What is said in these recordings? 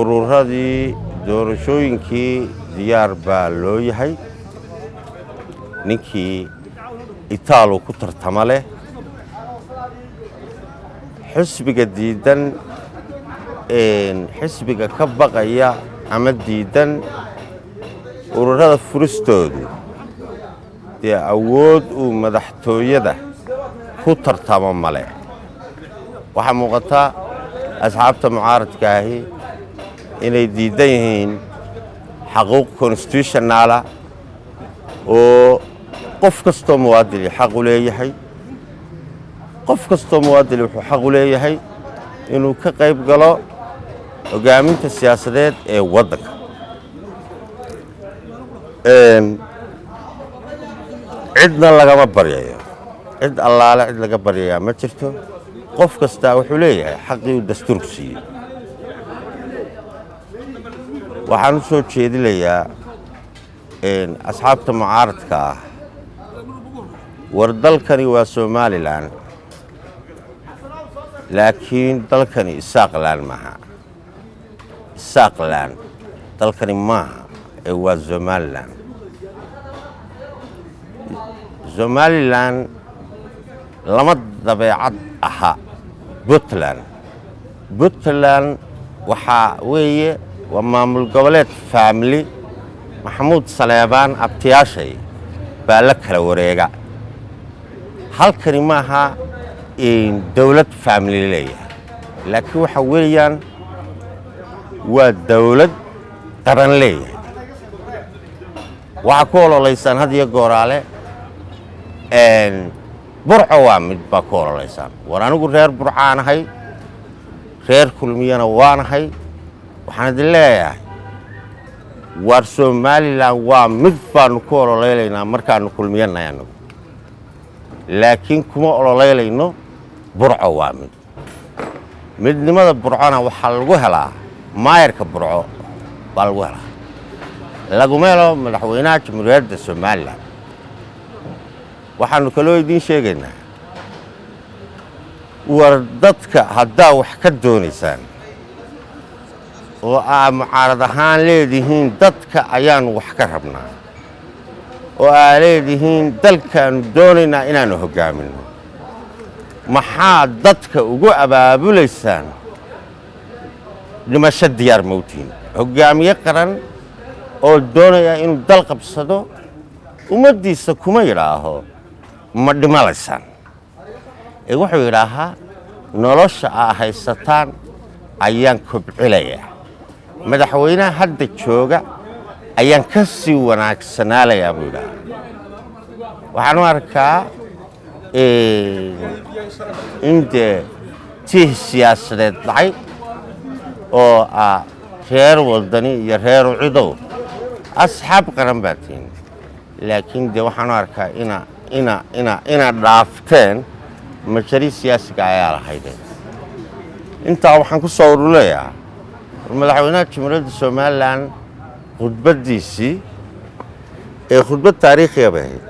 ururadii doorashooyinkii diyaar baa loo yahay. ninkii itaalu ku tartama leh xisbiga diidan xisbiga ka baqaya ama diidan ururada furistoodu dee awood uu madaxtooyada ku tartamo male. waxaa muuqata asxaabta mucaaradka ahi inay diidan yihiin xaquuq constitutionala oo qof kastoo muwaadini xaq u leeyahay. qof kastoo muwaadini wuxuu xaq u leeyahay inuu ka qayb galo hogaaminta siyaasadeed ee waddanka. cidna lagama baryayo, cid allaale cid laga baryayaa ma jirto. qof kastaa wuxuu leeyahay xaqii uu dastuurku siiyey. waxaan u soo jeedinayaa asxaabta mucaaradka ah, war dalkani waa somalilan, laakiin dalkani isaaqlaan maaha. isaaqlaan dalkani maaha ee waa somalilan. somalilan lama dabeecad aha puntland. puntland waxaa weeye waa maamul goboleed faamili. maxamuud saleebaan abtiyaashay baa la kala wareega. halkani maaha dawlad faamili leeyahay, laakiin waxa weeyaan waa dawlad qaran leeyahay. waxaa ku ololaysaan had iyo gooraale burco waa mid baa ku ololaysaan. war anigu reer burcaanahay, reer kulmiyana waanahay. waxaan idin leeyahay war somalilan waa mid baanu ku ololeynaynaa markaanu kulmiyannahay anagu, laakiin kuma ololeynayno burco waa mid. midnimada burcona waxaa lagu helaa maayarka burco baa lagu helaa, laguma helo madaxweynaha jamhuuriyadda somalilan. waxaanu kaloo idiin sheegaynaa war dadka haddaa wax ka doonaysaan oo aa mucaarad ahaan leedihiin dadka ayaanu wax ka rabnaa, oo aa leedihiin dalkaanu doonaynaa inaanu hoggaaminno, maxaa dadka ugu abaabulaysaan dhimasho diyaar mawtiin? hoggaamiye qaran oo doonaya inuu dal qabsado ummaddiisa kuma yidhaaho ma dhimalaysaan, ee wuxuu yidhaahaa nolosha aa haysataan ayaan kobcilayaa. madaxweynaha hadda jooga ayaan ka sii wanaagsanaalayaa buu yidhahaa. waxaan u arkaa in dee tiih siyaasadeed dhacay oo ah reer wadani iyo reer cidow asxaab qaran baa tihin, laakiin dee waxaan u arkaa inaad dhaafteen mashariic siyaasiga ayaa lahaydeen. intaa waxaan ku soo urulayaa madaxweynaha jamhuuriyadda somalilan khudbaddiisii ee khudbad taariikhiya bay ahayd.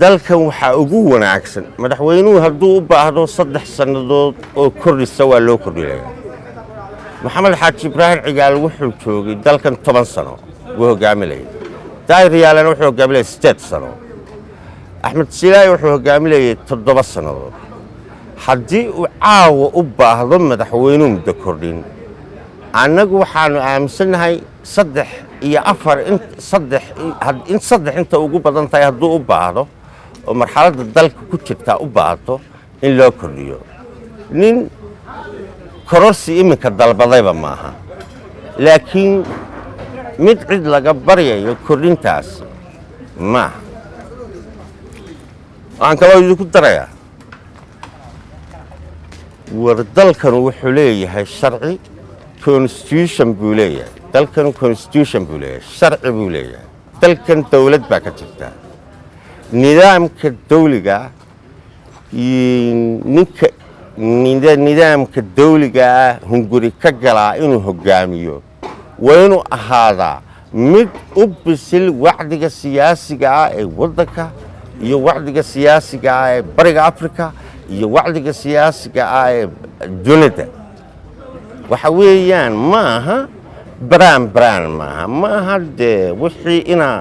dalkan waxaa ugu wanaagsan madaxweynuhu hadduu u baahdo 3 sannadood oo kordhisa waa loo kordhilayaa. maxamed xaaji ibraahim cigaal wuxuu joogay dalkan 10 sano wuu hoggaaminayay. daahir yaalana wuxuu hoggaaminayay 8 sano. axmed silaayi wuxuu hoggaaminayay 7 sannadood. haddii uu caawa u baahdo madaxweynuhu muddo kordhin, annagu waxaanu aaminsannahay 3 iyo 4 in 3 inta ugu badan tahay hadduu u baahdo oo marxaladda dalka ku jirtaa u baahdo in loo kordhiyo. nin kororsi iminka dalbadayba maaha, laakiin mid cid laga baryayo kordhintaas maaha. waxaan kaloo idinku darayaa war dalkanu wuxuu leeyahay sharci, constitution buu leeyahay. dalkanu constitution buu leeyahay, sharci buu leeyahay. dalkan dawlad baa ka jirta. nidaamka dawliga nidaamka dawligaa hunguri ka galaa inuu hoggaamiyo waa inuu ahaadaa mid u bisil wacdiga siyaasiga ah ee waddanka iyo wacdiga siyaasiga ah ee bariga afrika iyo wacdiga siyaasiga ah ee dunida. waxa weeyaan maaha braan maaha dee wixii inaa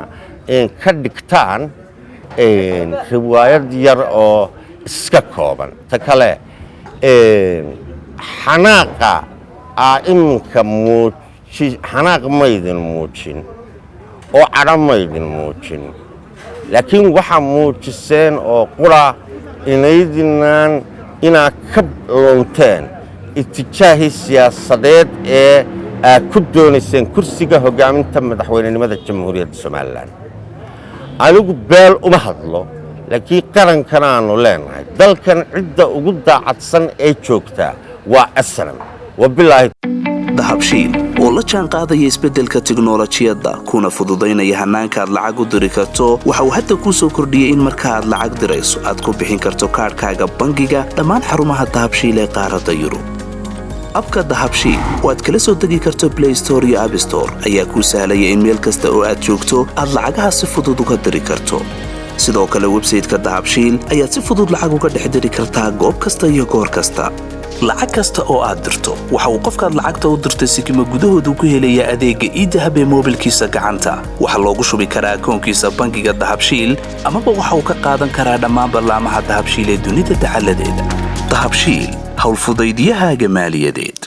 ka dhigtaan riwaayad yar oo iska kooban ta kale xanaaqa iminka xanaaq maydin muujin oo cadho maydin muujin laakiin waxaa muujiseen oo qura inaa ka loonteen itijaahii siyaasadeed ee aad ku doonayseen kursiga hoggaaminta madaxweynenimada jamhuuriyadda somalilan anigu beel uma hadlo laakiin qarankanaannu leenahay dalkan cidda ugu daacadsan ee joogtaa waa asnam wabilaahi dahabshiil oo la jaan qaadaya isbeddelka tiknoolajiyadda kuna fududaynaya hannaanka aad lacag u diri karto waxa uu hadda kuu soo kordhiyey in marka aad lacag dirayso aad ku bixin karto kaadhkaaga bangiga dhammaan xarumaha dahabshiil ee qaaradda yurub abka dahabshiil oo aad kala soo degi karto blay store iyo abstore ayaa kuu sahlaya in meel kasta oo aad joogto aad lacagaha si fudud uga diri karto sidoo kale websayteka dahabshiil ayaad si fudud lacag uga dhex diri kartaa goob kasta iyo goor kasta lacag kasta oo aad dirto waxa uu qofkaad lacagta u dirtay sikimo gudahoodu ku helayaa adeegga idahab ee moobilkiisa gacanta waxaa loogu shubi karaa akoonkiisa bangiga dahabshiil amaba waxa uu ka qaadan karaa dhammaan ballaamaha dahabshiil ee dunida dacaladeeda dahabshiil howlfudaydiyahaaga maaliyadeed